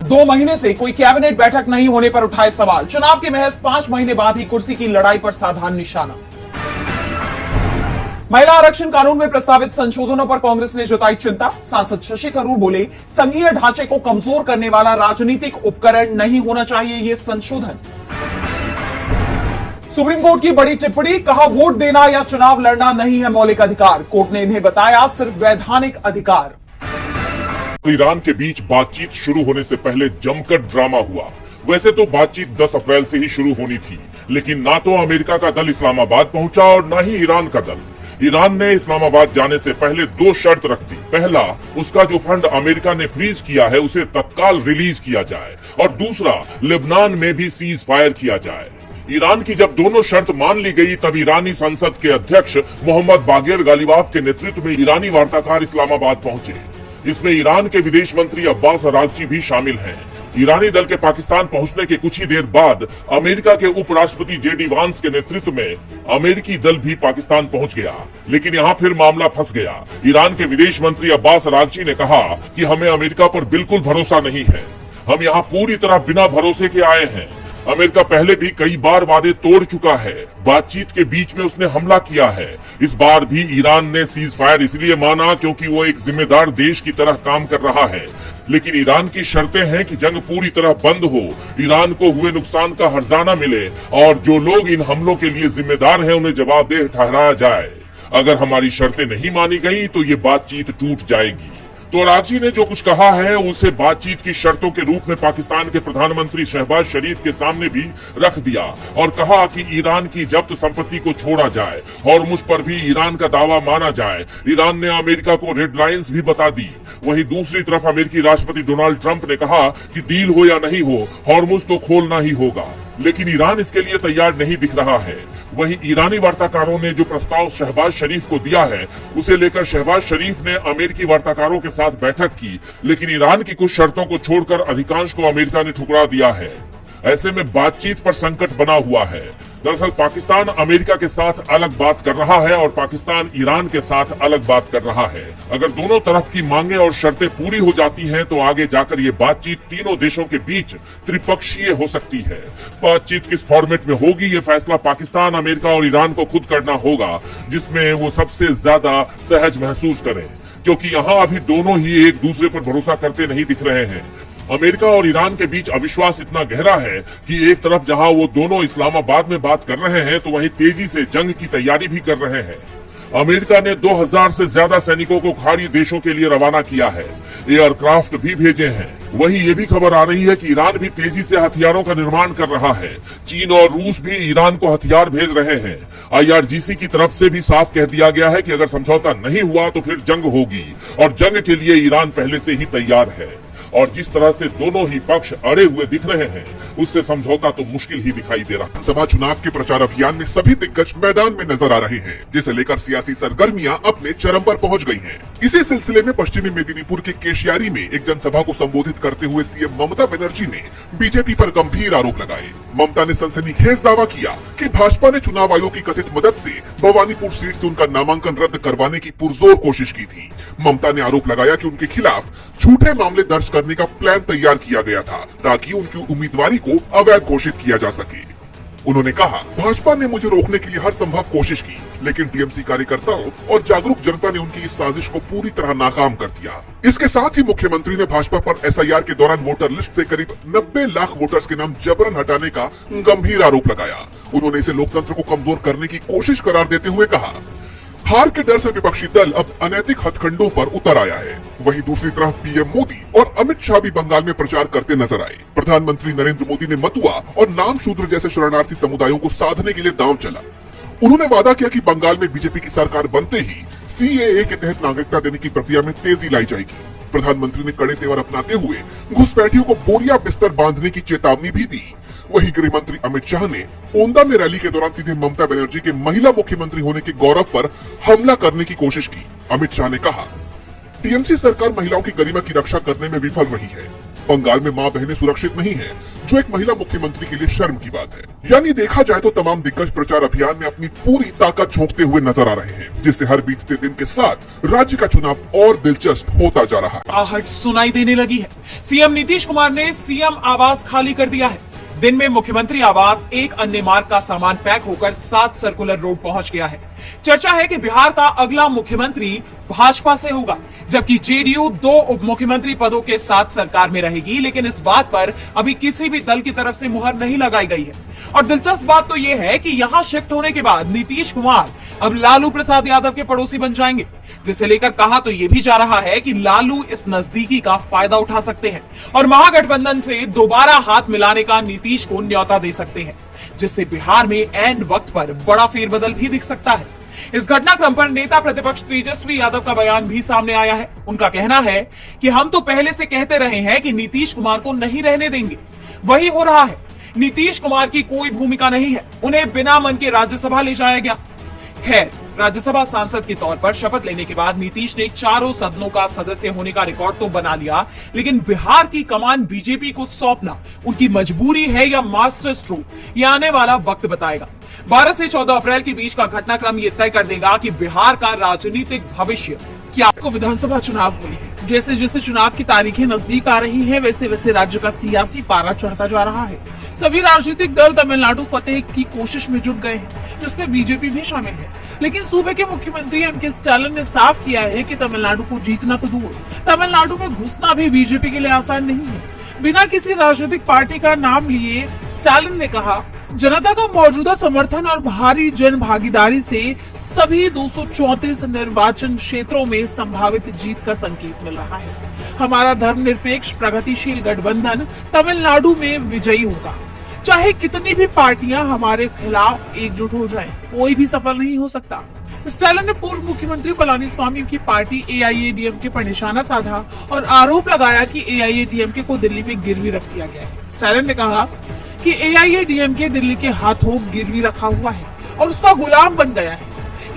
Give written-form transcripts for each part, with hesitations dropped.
2 महीने से कोई कैबिनेट बैठक नहीं होने पर उठाए सवाल। चुनाव के महज 5 महीने बाद ही कुर्सी की लड़ाई पर साधा निशाना। महिला आरक्षण कानून में प्रस्तावित संशोधनों पर कांग्रेस ने जताई चिंता। सांसद शशि थरूर बोले, संघीय ढांचे को कमजोर करने वाला राजनीतिक उपकरण नहीं होना चाहिए ये संशोधन। सुप्रीम कोर्ट की बड़ी टिप्पणी, कहा वोट देना या चुनाव लड़ना नहीं है मौलिक अधिकार। कोर्ट ने इन्हें बताया सिर्फ वैधानिक अधिकार। ईरान के बीच बातचीत शुरू होने से पहले जमकर ड्रामा हुआ। वैसे तो बातचीत 10 अप्रैल से ही शुरू होनी थी, लेकिन ना तो अमेरिका का दल इस्लामाबाद पहुंचा और न ही ईरान का दल। ईरान ने इस्लामाबाद जाने से पहले 2 शर्त रख दी। पहला, उसका जो फंड अमेरिका ने फ्रीज किया है उसे तत्काल रिलीज किया जाए, और दूसरा, लेबनान में भी सीज फायर किया जाए। ईरान की जब दोनों शर्त मान ली गई, तब ईरानी संसद के अध्यक्ष मोहम्मद बागेर गालिबाफ के नेतृत्व में ईरानी वार्ताकार इस्लामाबाद पहुंचे। इसमें ईरान के विदेश मंत्री अब्बास अरागची भी शामिल हैं। ईरानी दल के पाकिस्तान पहुंचने के कुछ ही देर बाद अमेरिका के उपराष्ट्रपति जेडी वांस के नेतृत्व में अमेरिकी दल भी पाकिस्तान पहुंच गया। लेकिन यहाँ फिर मामला फंस गया। ईरान के विदेश मंत्री अब्बास अरागची ने कहा कि हमें अमेरिका पर बिल्कुल भरोसा नहीं है, हम यहाँ पूरी तरह बिना भरोसे के आए हैं। अमेरिका पहले भी कई बार वादे तोड़ चुका है, बातचीत के बीच में उसने हमला किया है। इस बार भी ईरान ने सीज फायर इसलिए माना क्योंकि वो एक जिम्मेदार देश की तरह काम कर रहा है। लेकिन ईरान की शर्तें हैं कि जंग पूरी तरह बंद हो, ईरान को हुए नुकसान का हर्जाना मिले, और जो लोग इन हमलों के लिए जिम्मेदार हैं उन्हें जवाबदेह ठहराया जाए। अगर हमारी शर्तें नहीं मानी गई तो ये बातचीत टूट जाएगी। तो अरागची ने जो कुछ कहा है उसे बातचीत की शर्तों के रूप में पाकिस्तान के प्रधानमंत्री शहबाज शरीफ के सामने भी रख दिया और कहा कि ईरान की जब्त संपत्ति को छोड़ा जाए और मुझ पर भी ईरान का दावा माना जाए। ईरान ने अमेरिका को रेड लाइंस भी बता दी। वहीं दूसरी तरफ अमेरिकी राष्ट्रपति डोनाल्ड ट्रंप ने कहा कि डील हो या नहीं हो, हॉर्मुज तो खोलना ही होगा। लेकिन ईरान इसके लिए तैयार नहीं दिख रहा है। वहीं ईरानी वार्ताकारों ने जो प्रस्ताव शहबाज शरीफ को दिया है उसे लेकर शहबाज शरीफ ने अमेरिकी वार्ताकारों के साथ बैठक की, लेकिन ईरान की कुछ शर्तों को छोड़कर अधिकांश को अमेरिका ने ठुकरा दिया है। ऐसे में बातचीत पर संकट बना हुआ है। दरअसल पाकिस्तान अमेरिका के साथ अलग बात कर रहा है और पाकिस्तान ईरान के साथ अलग बात कर रहा है। अगर दोनों तरफ की मांगे और शर्तें पूरी हो जाती हैं तो आगे जाकर ये बातचीत तीनों देशों के बीच त्रिपक्षीय हो सकती है। बातचीत किस फॉर्मेट में होगी ये फैसला पाकिस्तान, अमेरिका और ईरान को खुद करना होगा, जिसमें वो सबसे ज्यादा सहज महसूस करें, क्योंकि यहाँ अभी दोनों ही एक दूसरे पर भरोसा करते नहीं दिख रहे हैं। अमेरिका और ईरान के बीच अविश्वास इतना गहरा है कि एक तरफ जहां वो दोनों इस्लामाबाद में बात कर रहे हैं तो वहीं तेजी से जंग की तैयारी भी कर रहे हैं। अमेरिका ने 2000 से ज्यादा सैनिकों को खाड़ी देशों के लिए रवाना किया है, एयरक्राफ्ट भी भेजे हैं। वहीं ये भी खबर आ रही है कि ईरान भी तेजी से हथियारों का निर्माण कर रहा है। चीन और रूस भी ईरान को हथियार भेज रहे हैं। IRGC की तरफ से भी साफ कह दिया गया है कि अगर समझौता नहीं हुआ तो फिर जंग होगी, और जंग के लिए ईरान पहले से ही तैयार है। और जिस तरह से दोनों ही पक्ष अड़े हुए दिख रहे हैं उससे समझौता तो मुश्किल ही दिखाई दे रहा है। सभा चुनाव के प्रचार अभियान में सभी दिग्गज मैदान में नजर आ रहे हैं, जिसे लेकर सियासी सरगर्मियां अपने चरम पर पहुंच गई हैं। इसी सिलसिले में पश्चिमी मेदिनीपुर के केशियारी में एक जनसभा को संबोधित करते हुए सीएम ममता बनर्जी ने बीजेपी पर गंभीर आरोप लगाए। ममता ने सनसनीखेज दावा किया कि भाजपा ने चुनाव आयोग की कथित मदद से भवानीपुर सीट से उनका नामांकन रद्द करवाने की पुरजोर कोशिश की थी। ममता ने आरोप लगाया कि उनके खिलाफ झूठे मामले दर्ज करने का प्लान तैयार किया गया था ताकि उनकी उम्मीदवारी को अवैध घोषित किया जा सके। उन्होंने कहा, भाजपा ने मुझे रोकने के लिए हर संभव कोशिश की, लेकिन टीएमसी कार्यकर्ताओं और जागरूक जनता ने उनकी इस साजिश को पूरी तरह नाकाम कर दिया। इसके साथ ही मुख्यमंत्री ने भाजपा पर SIR के दौरान वोटर लिस्ट से करीब 90 लाख वोटर्स के नाम जबरन हटाने का गंभीर आरोप लगाया। उन्होंने इसे लोकतंत्र को कमजोर करने की कोशिश करार देते हुए कहा, हार के डर से विपक्षी दल अब अनैतिक हथकंडों पर उतर आया है। वहीं दूसरी तरफ पीएम मोदी और अमित शाह भी बंगाल में प्रचार करते नजर आए। प्रधानमंत्री नरेंद्र मोदी ने मतुआ और नाम शूद्र जैसे शरणार्थी समुदायों को साधने के लिए दांव चला। उन्होंने वादा किया कि बंगाल में बीजेपी की सरकार बनते ही CAA के तहत नागरिकता देने की प्रक्रिया में तेजी लाई जाएगी। प्रधानमंत्री ने कड़े तेवर अपनाते हुए घुसपैठियों को बोरिया बिस्तर बांधने की चेतावनी भी दी। वहीं गृह मंत्री अमित शाह ने ओंदा में रैली के दौरान सीधे ममता बनर्जी के महिला मुख्यमंत्री होने के गौरव पर हमला करने की कोशिश की। अमित शाह ने कहा, टीएमसी सरकार महिलाओं की गरिमा की रक्षा करने में विफल रही है। बंगाल में मां बहनें सुरक्षित नहीं है। जो एक महिला मुख्यमंत्री के लिए शर्म की बात है। यानी देखा जाए तो तमाम दिग्गज प्रचार अभियान में अपनी पूरी ताकत झोंकते हुए नजर आ रहे हैं, जिससे हर बीतते दिन के साथ राज्य का चुनाव और दिलचस्प होता जा रहा है। आहट सुनाई देने लगी है। सीएम नीतीश कुमार ने सीएम आवास खाली कर दिया है। दिन में मुख्यमंत्री आवास एक अन्य मार्ग का सामान पैक होकर 7 सर्कुलर रोड पहुंच गया है। चर्चा है कि बिहार का अगला मुख्यमंत्री भाजपा से होगा, जबकि जेडीयू 2 उप मुख्यमंत्री पदों के साथ सरकार में रहेगी, लेकिन इस बात पर अभी किसी भी दल की तरफ से मुहर नहीं लगाई गई है। और दिलचस्प बात तो यह है कि यहां शिफ्ट होने के बाद नीतीश कुमार अब लालू प्रसाद यादव के पड़ोसी बन जाएंगे, जिसे लेकर कहा तो यह भी जा रहा है कि लालू इस नजदीकी का फायदा उठा सकते हैं और महागठबंधन से दोबारा हाथ मिलाने का नीतीश को न्योता दे सकते हैं, जिससे बिहार में एंड वक्त पर बड़ा फेरबदल भी दिख सकता है। इस घटनाक्रम पर नेता प्रतिपक्ष तेजस्वी यादव का बयान भी सामने आया है। उनका कहना है कि हम तो पहले से कहते रहे हैं कि नीतीश कुमार को नहीं रहने देंगे, वही हो रहा है। नीतीश कुमार की कोई भूमिका नहीं है, उन्हें बिना मन के राज्यसभा ले जाया गया। खैर, राज्यसभा सांसद के तौर पर शपथ लेने के बाद नीतीश ने चारों सदनों का सदस्य होने का रिकॉर्ड तो बना लिया, लेकिन बिहार की कमान बीजेपी को सौंपना उनकी मजबूरी है या मास्टर स्ट्रोक, ये आने वाला वक्त बताएगा। 12 से 14 अप्रैल के बीच का घटनाक्रम ये तय कर देगा कि बिहार का राजनीतिक भविष्य क्या। को विधानसभा चुनाव हुई है, जैसे जैसे चुनाव की तारीखें नजदीक आ रही हैं, वैसे वैसे राज्य का सियासी पारा चढ़ता जा रहा है। सभी राजनीतिक दल तमिलनाडु फतेह की कोशिश में जुट गए हैं, जिसमें बीजेपी भी शामिल है। लेकिन सूबे के मुख्यमंत्री एम.के. स्टालिन ने साफ किया है कि तमिलनाडु को जीतना तो दूर, तमिलनाडु में घुसना भी बीजेपी के लिए आसान नहीं है। बिना किसी राजनीतिक पार्टी का नाम लिए स्टालिन ने कहा, जनता का मौजूदा समर्थन और भारी जन भागीदारी से सभी 234 निर्वाचन क्षेत्रों में संभावित जीत का संकेत मिल रहा है। हमारा धर्मनिरपेक्ष प्रगतिशील गठबंधन तमिलनाडु में विजयी होगा। चाहे कितनी भी पार्टियां हमारे खिलाफ एकजुट हो जाएं, कोई भी सफल नहीं हो सकता। स्टालिन ने पूर्व मुख्यमंत्री पलानीस्वामी की पार्टी एआईएडीएमके पर निशाना साधा और आरोप लगाया कि एआईएडीएमके को दिल्ली में गिरवी रख दिया गया है। स्टालिन ने कहा कि एआईएडीएमके दिल्ली के हाथों गिरवी रखा हुआ है और उसका गुलाम बन गया है,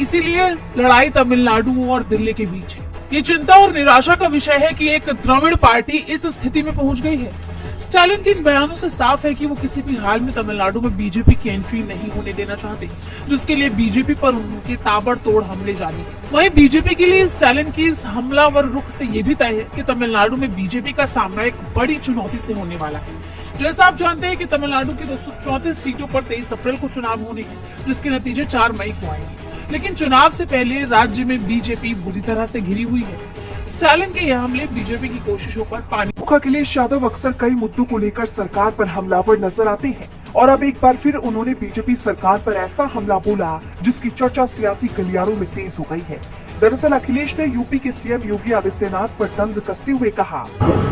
इसीलिए लड़ाई तमिलनाडु और दिल्ली के बीच है। ये चिंता और निराशा का विषय है कि एक द्रविड़ पार्टी इस स्थिति में पहुंच गई है। स्टालिन के इन बयानों से साफ है कि वो किसी भी हाल में तमिलनाडु में बीजेपी की एंट्री नहीं होने देना चाहते, जिसके लिए बीजेपी पर उनके ताबड़तोड़ हमले जारी है। वहीं बीजेपी के लिए स्टालिन की इस हमलावर रुख से ये भी तय है कि तमिलनाडु में बीजेपी का सामना एक बड़ी चुनौती से होने वाला है। जैसा आप जानते हैं कि तमिलनाडु की 234 सीटों पर 23 अप्रैल को चुनाव होने हैं, जिसके नतीजे 4 मई को आएंगे। लेकिन चुनाव से पहले राज्य में बीजेपी बुरी तरह से घिरी हुई है। स्टालिन के यह हमले बीजेपी की कोशिशों पर पानी। अखिलेश यादव अक्सर कई मुद्दों को लेकर सरकार पर हमलावर नजर आते हैं और अब एक बार फिर उन्होंने बीजेपी सरकार पर ऐसा हमला बोला जिसकी चर्चा सियासी गलियारों में तेज हो गई है। दरअसल अखिलेश ने यूपी के सीएम योगी आदित्यनाथ पर तंज कसते हुए कहा,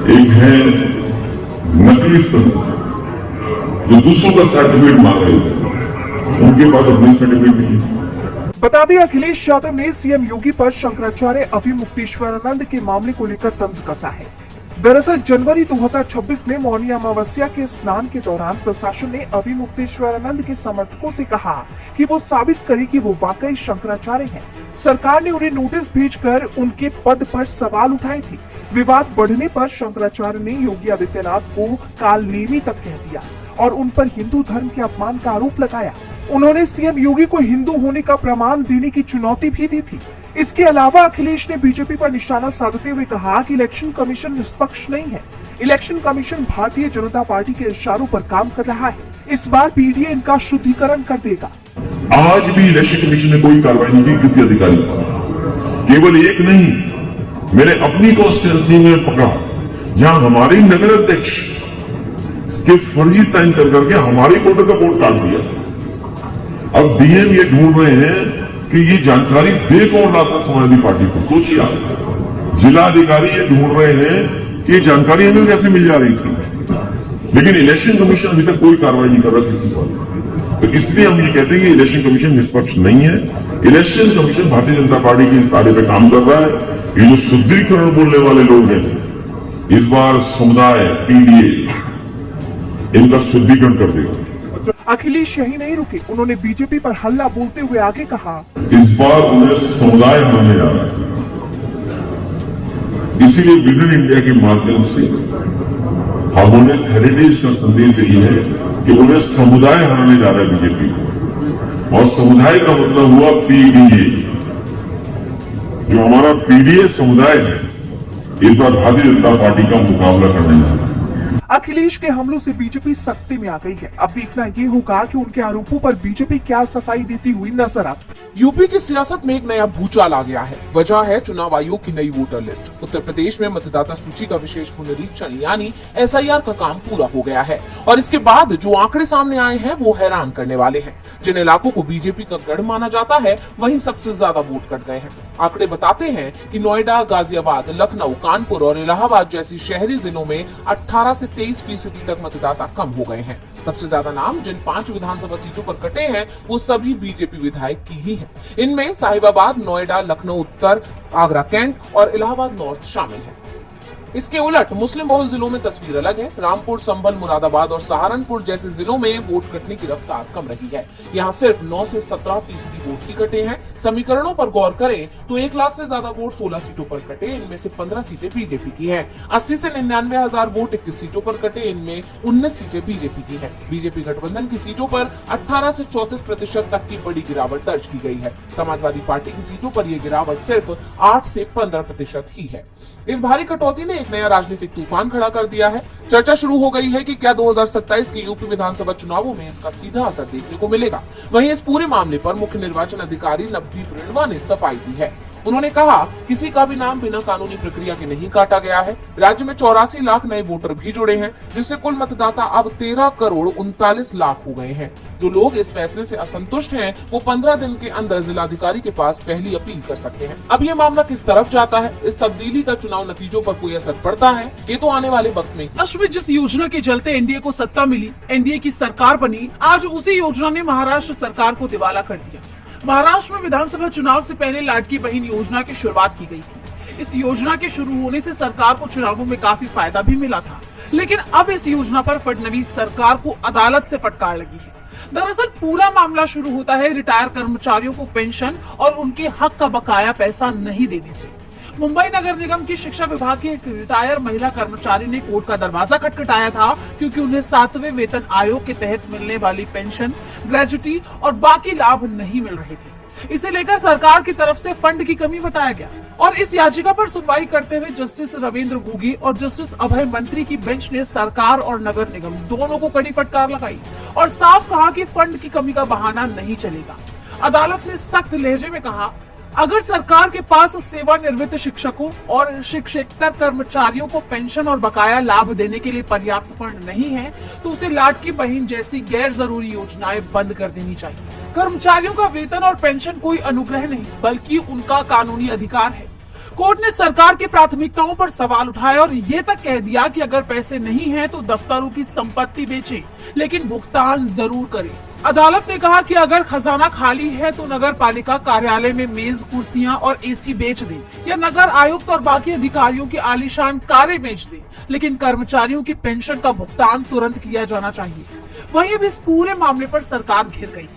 एक है नकली जो दूसरों का सर्टिफिकेट मांग रहे थे, उनके पास अपनी सर्टिफिकेट नहीं है। बता दें अखिलेश यादव ने सीएम योगी पर शंकराचार्य अभिमुक्तेश्वरानंद के मामले को लेकर तंज कसा है। दरअसल जनवरी 2026 में मौनी अमावस्या के स्नान के दौरान प्रशासन ने अभिमुक्तेश्वरानंद के समर्थकों से कहा कि वो साबित करे कि वो वाकई शंकराचार्य हैं। सरकार ने उन्हें नोटिस भेजकर उनके पद पर सवाल उठाए थे। विवाद बढ़ने पर शंकराचार्य ने योगी आदित्यनाथ को कालनेमी तक कह दिया और उन पर हिंदू धर्म के अपमान का आरोप लगाया। उन्होंने सीएम योगी को हिंदू होने का प्रमाण देने की चुनौती भी दी थी। इसके अलावा अखिलेश ने बीजेपी पर निशाना साधते हुए कहा कि इलेक्शन कमीशन निष्पक्ष नहीं है। Election commission Bharatiya Janata party के इशारों पर काम कर रहा है। इस बार पीडीए इनका शुद्धिकरण कर देगा। आज भी इलेक्शन कमीशन ने कोई कार्रवाई नहीं की किसी अधिकारी पर। केवल एक नहीं, मैंने अपनी कॉन्स्टिट्यूंसी में पकड़ा जहां हमारे नगर अध्यक्ष के फर्जी साइन कर करके हमारे वोटर का वोट काट दिया। अब डीएम ये ढूंढ रहे हैं कि ये जानकारी दे कौन रहा था समाजवादी पार्टी को। सोचिए आप, जिला अधिकारी ये ढूंढ रहे हैं कि ये जानकारी हमें कैसे मिल जा रही थी, लेकिन इलेक्शन कमीशन अभी तक कोई कार्रवाई नहीं कर रहा किसी पर। तो इसलिए हम ये कहते हैं कि इलेक्शन कमीशन निष्पक्ष नहीं है। Election commission Bharatiya Janata party के इशारे पे काम कर रहा है। ये जो शुद्धिकरण बोलने वाले लोग हैं, इस बार समुदाय पीडीए इनका शुद्धिकरण कर देगा। अखिलेश यही नहीं रुके, उन्होंने बीजेपी पर हल्ला बोलते हुए आगे कहा, इस बार उन्हें समुदाय मानने जा रहा है। इसीलिए विजन इंडिया के माध्यम से अब इस हेरिटेज का संदेश यही है कि उन्हें समुदाय हराने जा रहा है बीजेपी को, और समुदाय का मतलब हुआ पीडीए। जो हमारा पीडीए समुदाय है, इस बार भारतीय जनता पार्टी का मुकाबला करने जा रहा है। अखिलेश के हमलों से बीजेपी सख्ती में आ गई है। अब देखना ये होगा कि उनके आरोपों पर बीजेपी क्या सफाई देती हुई नजर आती है। यूपी की सियासत में एक नया भूचाल आ गया है। वजह है चुनाव आयोग की नई वोटर लिस्ट। उत्तर प्रदेश में मतदाता सूची का विशेष पुनरीक्षण यानी एसआईआर का काम पूरा हो गया है, और इसके बाद जो आंकड़े सामने आए हैं वो हैरान करने वाले हैं। जिन इलाकों को बीजेपी का गढ़ माना जाता है वहीं सबसे ज्यादा वोट कट गए हैं। आंकड़े बताते हैं कि नोएडा, गाजियाबाद, लखनऊ, कानपुर और इलाहाबाद जैसी शहरी जिलों में 18 से 23% तक मतदाता कम हो गए हैं। सबसे ज्यादा नाम जिन 5 विधानसभा सीटों पर कटे हैं वो सभी बीजेपी विधायक की ही हैं। इनमें साहिबाबाद, नोएडा, लखनऊ उत्तर, आगरा कैंट और इलाहाबाद नॉर्थ शामिल हैं। इसके उलट मुस्लिम बहुल जिलों में तस्वीर अलग है। रामपुर, संभल, मुरादाबाद और सहारनपुर जैसे जिलों में वोट कटने की रफ्तार कम रही है। यहाँ सिर्फ 9 से 17% वोट ही कटे हैं। समीकरणों पर गौर करें तो 1 लाख से ज्यादा वोट 16 सीटों पर कटे, इनमें से 15 सीटें बीजेपी की हैं। 80 से 99 हजार वोट 21 सीटों पर कटे, इनमें 19 सीटें बीजेपी की हैं। बीजेपी गठबंधन की सीटों पर 18 से 34% तक की बड़ी गिरावट दर्ज की गई है। समाजवादी पार्टी की सीटों पर यह गिरावट सिर्फ 8 से 15% ही है। इस भारी कटौती ने एक नया राजनीतिक तूफान खड़ा कर दिया है। चर्चा शुरू हो गई है कि क्या 2027 के यूपी विधानसभा चुनावों में इसका सीधा असर देखने को मिलेगा। वहीं इस पूरे मामले पर मुख्य निर्वाचन अधिकारी नवदीप रेणवा ने सफाई दी है। उन्होंने कहा, किसी का भी नाम बिना कानूनी प्रक्रिया के नहीं काटा गया है। राज्य में 84 लाख नए वोटर भी जुड़े हैं, जिससे कुल मतदाता अब 13 करोड़ 39 लाख हो गए हैं। जो लोग इस फैसले से असंतुष्ट हैं, वो 15 दिन के अंदर जिलाधिकारी के पास पहली अपील कर सकते हैं। अब ये मामला किस तरफ जाता है, इस तब्दीली का चुनाव नतीजों पर कोई असर पड़ता है, ये तो आने वाले वक्त में। अश्विन, जिस योजना के चलते एनडीए को सत्ता मिली, एनडीए की सरकार बनी, आज उसी योजना ने महाराष्ट्र सरकार को दिवाला कर दिया। महाराष्ट्र में विधानसभा चुनाव से पहले लाडकी बहन योजना की शुरुआत की गई थी। इस योजना के शुरू होने से सरकार को चुनावों में काफी फायदा भी मिला था, लेकिन अब इस योजना पर फडणवीस सरकार को अदालत से फटकार लगी है। दरअसल पूरा मामला शुरू होता है रिटायर कर्मचारियों को पेंशन और उनके हक का बकाया पैसा नहीं देने से। मुंबई नगर निगम की शिक्षा विभाग की एक रिटायर महिला कर्मचारी ने कोर्ट का दरवाजा खटखटाया था, क्योंकि उन्हें 7वें वेतन आयोग के तहत मिलने वाली पेंशन, ग्रेजुटी और बाकी लाभ नहीं मिल रहे थे। इसे लेकर सरकार की तरफ से फंड की कमी बताया गया, और इस याचिका पर सुनवाई करते हुए जस्टिस रविंद्र गोगी और जस्टिस अभय मंत्री की बेंच ने सरकार और नगर निगम दोनों को कड़ी फटकार लगाई और साफ कहा कि फंड की कमी का बहाना नहीं चलेगा। अदालत ने सख्त लहजे में कहा, अगर सरकार के पास सेवानिवृत्त शिक्षकों और शिक्षकेतर कर्मचारियों को पेंशन और बकाया लाभ देने के लिए पर्याप्त फंड नहीं है, तो उसे लाडकी बहन जैसी गैर जरूरी योजनाएं बंद कर देनी चाहिए। कर्मचारियों का वेतन और पेंशन कोई अनुग्रह नहीं, बल्कि उनका कानूनी अधिकार है। कोर्ट ने सरकार की प्राथमिकताओं पर सवाल उठाए और ये तक कह दिया कि अगर पैसे नहीं हैं तो दफ्तरों की संपत्ति बेचें, लेकिन भुगतान जरूर करें। अदालत ने कहा कि अगर खजाना खाली है तो नगर पालिका कार्यालय में मेज, कुर्सियां और एसी बेच दे, या नगर आयुक्त और बाकी अधिकारियों की आलीशान कारें बेच दे, लेकिन कर्मचारियों की पेंशन का भुगतान तुरंत किया जाना चाहिए। वहीं अब इस पूरे मामले पर सरकार घिर गई।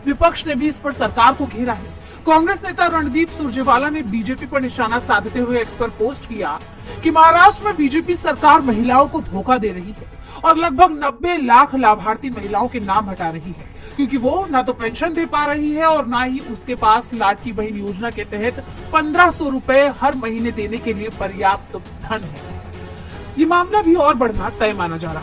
विपक्ष ने भी इस पर सरकार को घेरा है। कांग्रेस नेता रणदीप सुरजेवाला ने बीजेपी पर निशाना साधते हुए एक्स पर पोस्ट किया कि महाराष्ट्र में बीजेपी सरकार महिलाओं को धोखा दे रही है और लगभग 90 लाख लाभार्थी महिलाओं के नाम हटा रही है, क्योंकि वो ना तो पेंशन दे पा रही है और ना ही उसके पास लाडकी बहन योजना के तहत 1500 रुपए हर महीने देने के लिए पर्याप्त धन है। ये मामला भी और बढ़ना तय माना जा रहा है।